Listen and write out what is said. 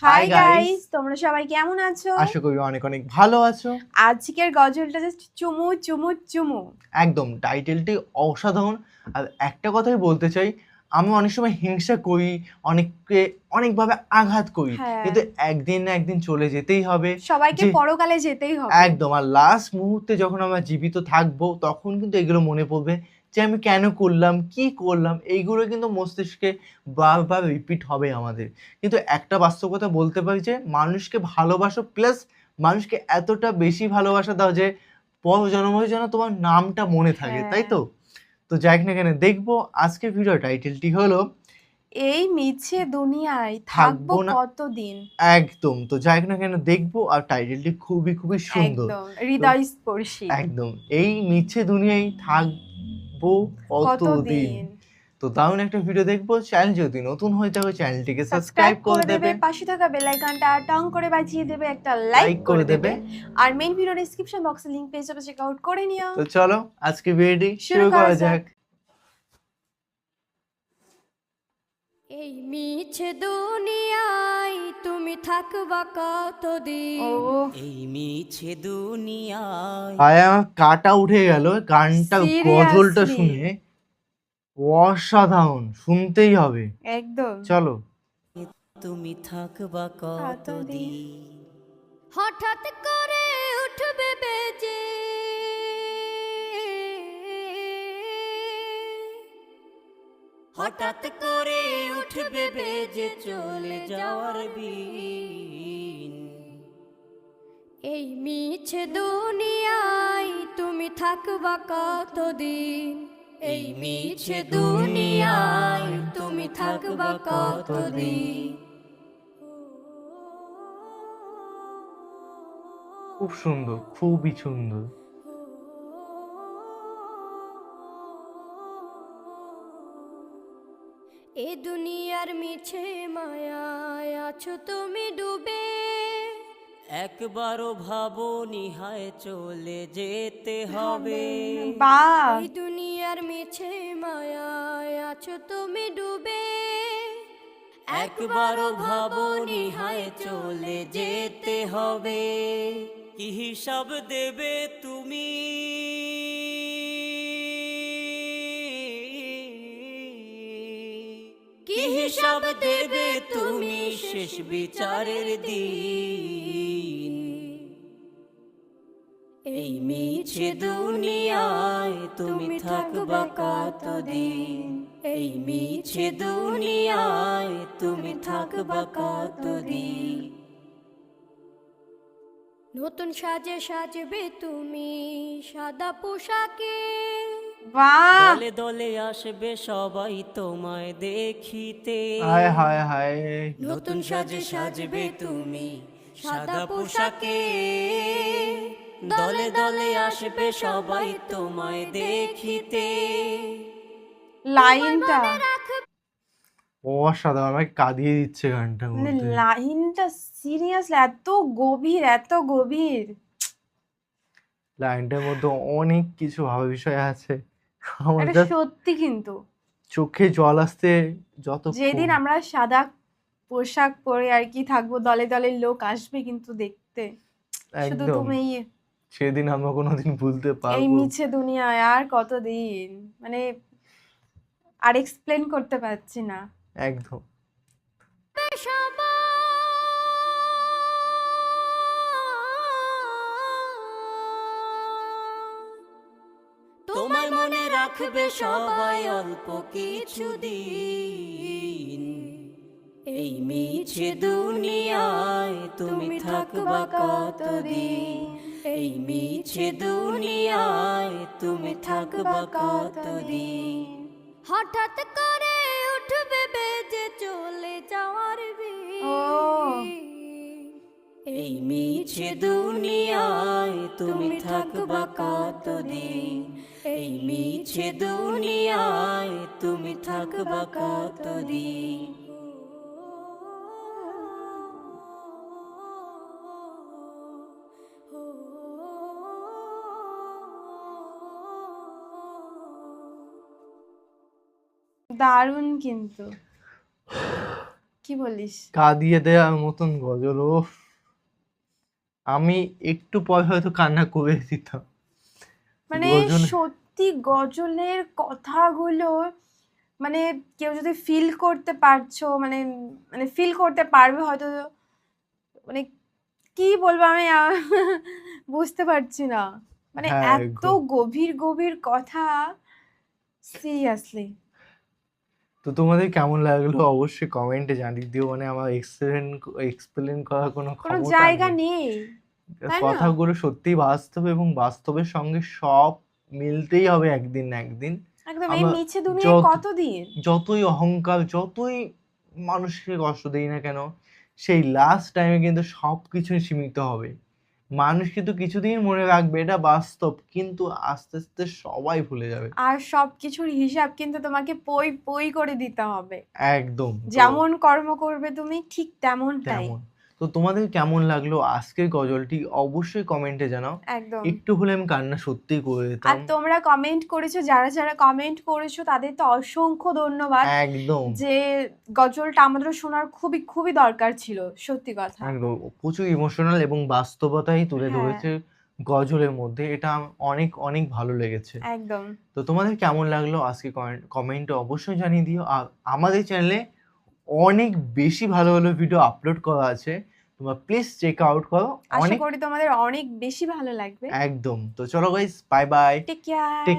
Hi guys, তোমরা সবাই কেমন আছো? আশা করি অনেক অনেক ভালো আছো। আজকের গজলটা জাস্ট চুমু চুমু চুমু। একদম টাইটেলটি অসাধারণ। আর একটা কথাই বলতে চাই, আমি অনেক সময় হিংসা করি, অনেককে অনেকভাবে আঘাত করি, হ্যাঁ, কিন্তু একদিন না একদিন চলে যেতেই হবে। সবাইকে যে পরকালে যেতেই হবে। একদম, আর লাস্ট মুহূর্তে যখন আমরা জীবিত থাকবো তখন কিন্তু এগুলো মনে পড়বে যে আমি কেন করলাম, কি করলাম, এইগুলো কিন্তু মস্তিষ্কে বারবার রিপিট হবে আমাদের। কিন্তু একটা বাস্তবতা বলতে পারি যে মানুষকে ভালোবাসো, প্লাস মানুষকে এতটা বেশি ভালোবাসা দাও যে পরজন্মের জন্য তোমার নামটা মনে থাকে, তাই হ্যাঁ, তো? তো যাই না কেন, দেখবো আজকের ভিডিও টাইটেলটি হলো এই মিছে দুনিয়ায় থাকবো থাকবো না। কতদিন। একদম, তো যাই না কেন দেখবো, আর টাইটেলটি খুবই খুবই সুন্দর। একদম তো হৃদয়স্পর্শী। একদম, এই মিছে দুনিয়ায় থাকবো কতদিন। কতদিন তো দারুণ একটা ভিডিও দেখবো। চ্যানেল যদি নতুন হয়ে থাকে চ্যানেলটিকে সাবস্ক্রাইব সাবস্ক্রাইব করে করে দেবে, দেবে, পাশে থাকা বেল আইকনটা টং করে বাজিয়ে দেবে, একটা লাইক লাইক করে করে দেবে। দেবে। আর মেইন ভিডিও ডেসক্রিপশন বক্সে লিংক পেয়ে যাবে, চেক আউট করে নিও। তো চলো আজকে ভিডিওটি শুরু শুরু করা করা যাক। যাক। এই মিছে দুনিয়ায় তুমি থাকবা ও কতদিন। এই মিছে দুনিয়ায় ভাই আমার কাটা উঠে গেল গানটা, গজলটা সিরিয়াসলি শুনে অসাধারণ, শুনতেই হবে। একদম চলো। তুমি থাকবা কতদিন। কতদিন। হঠাৎ করে উঠবে বেজে হঠাৎ করে উঠবে বেজে চলে যাওয়ার বিন। এই মিছে দুনিয়ায় তুমি থাকবা কতদিন। এই মিছে দুনিয়ায় তুমি থাকবা কতদিন। খুব সুন্দর, খুবই সুন্দর। এ দুনিয়ার মিছে মায়ায় আছো তুমি ডুবে। একবারও ভাবো নিহায় চলে যেতে হবে। বাহ, এই দুনিয়ার মিছে মায়ায় আছো তুমি ডুবে। একবারও ভাবো নিহায় চলে যেতে হবে। কি হিসাব দেবে তুমি, কি হিসাব দেবে তুমি শেষ বিচারের দিন। এই মিছে দুনিয়ায় তুমি থাকবা কতদিন। এই মিছে দুনিয়ায় তুমি থাকবা কতদিন। নতুন সাজে সাজবে তুমি সাদা পোশাকে। বাহ, দলে দলে আসবে সবাই তোমায় দেখিতে। হায় হায় হায়। নতুন সাজে সাজবে তুমি সাদা পোশাকে। দলে দলে আসবে সবাই তোমায় দেখিতে। লাইনটা অসাধারণ, আমাকে কাঁদিয়ে দিচ্ছে গানটার মানে মধ্যে। লাইনটা সিরিয়াসলি এত গভীর, এত গভীর। লাইনটার মধ্যে অনেক কিছু ভাবার বিষয় আছে। আমার এটা জাস্ট সত্যি কিন্তু চোখে জল আসতে যতক্ষণ। যেদিন আমরা সাদা পোশাক পরে আর কি থাকবো, দলে দলে লোক আসবে কিন্তু দেখতে। শুধু একদম, তুমি সেদিন আমরা কোনোদিন ভুলতে এই পারবো? মিছে দুনিয়ায় আর কতদিন, মানে আর এক্সপ্লেন করতে পারছি না। একদম। তোমায় মনে রাখবে সবাই অল্প কিছু দিন। এই মিছে দুনিয়ায় তুমি থাকবা কতদিন। এই মিছে দুনিয়ায় তুমি থাকবা কতদিন। হঠাৎ করে উঠবে বেজে চলে যাওয়ার ও বিন। এই মিছে দুনিয়ায় তুমি থাকবা কতদিন। এই মিছে দুনিয়ায় তুমি থাকবা কতদিন। দারুণ কিন্তু। কি বলিস? কাঁদিয়ে দেওয়ার মতন গজল। ও, আমি একটু পরে হয়তো কান্না করে দিতাম। মানে গজল সত্যি গজলের কথাগুলো মানে কেউ যদি ফিল করতে পারছো, মানে মানে ফিল করতে পারবে হয়তো, মানে কি বলবো আমি বুঝতে পারছি না, মানে হ্যাঁ এত একদম। গভীর গভীর কথা, সিরিয়াসলি। তো তোমাদের কেমন লাগলো অবশ্যই কমেন্টে জানিয়ে দিও। মানে আমার এক্সপ্লেন করার কোনো কোনো ক্ষমতা জায়গা নেই। নেই, তাই না? কথাগুলো সত্যিই বাস্তব এবং বাস্তবের সঙ্গে সব মিলতেই হবে একদিন না একদিন। একদম, এই আমরা মিছে দুনিয়ায় যত কতদিন। যতই অহংকার, যতই মানুষকে কষ্ট দেই না কেন, সেই লাস্ট টাইমে কিন্তু সব কিছুই সীমিত হবে। মানুষ কিন্তু কিছুদিন মনে রাখবে, এটা বাস্তব, কিন্তু আস্তে আস্তে সবাই ভুলে যাবে। আর সবকিছুর হিসাব কিন্তু তোমাকে পই পই করে দিতে হবে। একদম। তো যেমন কর্ম করবে তুমি ঠিক তেমনটাই। তেমন। তো তোমাদের কেমন লাগলো আজকের গজলটি অবশ্যই কমেন্টে জানাও। একদম। একটু হলে আমি কান্না সত্যিই করে আর দিতাম। তোমরা কমেন্ট করেছো, যারা যারা কমেন্ট করেছো তাদের তো অসংখ্য ধন্যবাদ, একদম যে গজলটা আমাদেরও শোনার খুবই খুবই দরকার ছিল, সত্যি কথা। একদম প্রচুর ইমোশনাল এবং বাস্তবতাই তুলে হ্যাঁ, ধরেছে গজলের মধ্যে। এটা আমার অনেক অনেক ভালো লেগেছে। একদম। তো তোমাদের কেমন লাগলো আজকে কমেন্টে অবশ্যই জানিয়ে দিও। আর আমাদের চ্যানেলে অনেক বেশি ভালো ভালো ভিডিও আপলোড করা আছে, তোমরা প্লিজ চেক আউট করো। আশা অনেক করি তোমাদের অনেক বেশি ভালো লাগবে। একদম। তো চলো guys, bye bye. Take care. Take